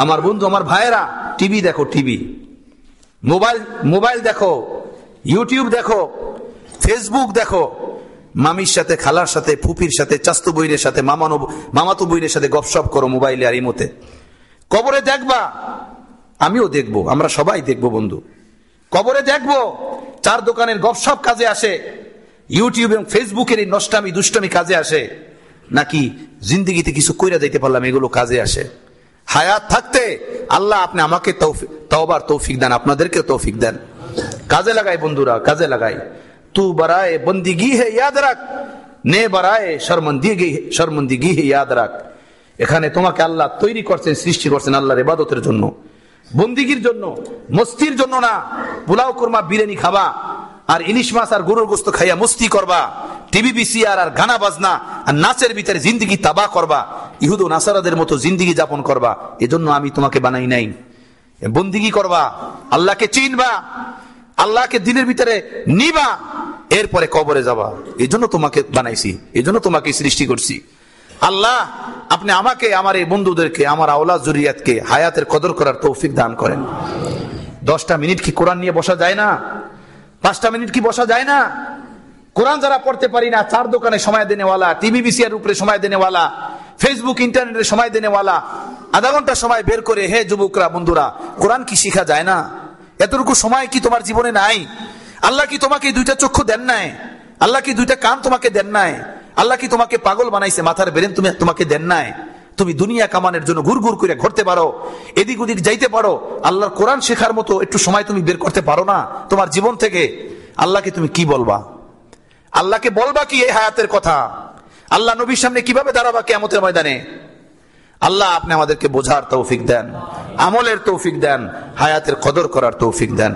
আমার বন্ধু, আমার ভাইয়েরা, টিভি দেখো, টিভি, মোবাইল দেখো, ইউটিউব দেখো, ফেসবুক দেখো, মামির সাথে, খালার সাথে, ফুপির সাথে, চাস্তু বইরের সাথে, মামাতো বইরের সাথে গপসপ করো মোবাইলে আর ইমোতে। কবরে দেখবা, আমিও দেখবো, আমরা সবাই দেখবো বন্ধু। কবরে দেখবো চার দোকানের গপসপ কাজে আসে, ইউটিউব এবং ফেসবুকের এই নষ্টামি দুষ্টামি কাজে আসে, নাকি জিন্দিগিতে কিছু কইরা দিতে পারলাম এগুলো কাজে আসে। হায়াত থাকতে আল্লাহ আপনি আমাকে তওবার তৌফিক দেন, আপনাদেরকে তৌফিক দেন। কাজে লাগাই বন্ধুরা, কাজে লাগাই। তু বারায়ে বন্দিগি হে ইয়াদ রাখ, নে বারায়ে শর্মন্দিগি হে ইয়াদ রাখ। এখানে তোমাকে আল্লাহ তৈরি করছেন, সৃষ্টি করছেন আল্লাহর ইবাদতের জন্য, বন্দিগির জন্য, মস্তির জন্য না। পোলাও কোরমা বিরিয়ানি খাবা আর ইলিশ মাছ আর গরুর গোস্ত খাইয়া মস্তি করবা, টিভি বিসিআর আর গানা বাজনা আর নাচের ভিতরে জিন্দিগি তাবা করবা, ইহুদ ও নাসারাদের মতো জিন্দিগি যাপন করবা। এজন্য আমি তোমাকে বানাই নাই। বন্দিগি করবা, আল্লাহকে চিনবা, আল্লাহকে দিনের ভিতরে নিবা, এরপরে কবরে যাবা। এই জন্য তোমাকে বানাইছি, এই জন্য তোমাকে সৃষ্টি করছি। আল্লাহ আপনি আমাকে, আমার এই বন্ধুদেরকে, আমার আওলাদ জুরিয়াতকে হায়াতের কদর করার তৌফিক দান করেন। 10টা মিনিট কি কোরআন নিয়ে বসা যায় না? 5টা মিনিট কি বসা যায় না? কোরআন যারা পড়তে পারি না, চার দোকানে সময় দেনেওয়ালা, টিভি বিসিআর উপরে সময় দেনেওয়ালা, ফেসবুক ইন্টারনেটে সময় দেনেওয়ালা, আধা ঘন্টা সময় বের করে, হে যুবকরা, বন্ধুরা, কোরআন কি শিখা যায় না? এতটুকু সময় কি তোমার জীবনে নাই? আল্লাহ কি তোমাকে 2টা চক্ষু দেন নাই? আল্লাহ কি 2টা কান তোমাকে দেন নাই? আল্লাহ কি তোমাকে পাগল বানাইছে, মাথার ব্রেন তোমাকে দেন নাই? তুমি দুনিয়া কামানের জন্য ঘুর ঘুর করে ঘুরতে পারো, এদিক ওদিক যাইতে পারো, আল্লাহর কোরআন শেখার মতো একটু সময় তুমি বের করতে পারো না তোমার জীবন থেকে? আল্লাহকে তুমি কি বলবা? আল্লাহকে বলবা কি এই হায়াতের কথা? আল্লাহ নবীর সামনে কিভাবে দাঁড়াবা কিয়ামতের ময়দানে? আল্লাহ আপনি আমাদেরকে বোঝার তৌফিক দেন, আমলের তৌফিক দেন, হায়াতের কদর করার তৌফিক দেন।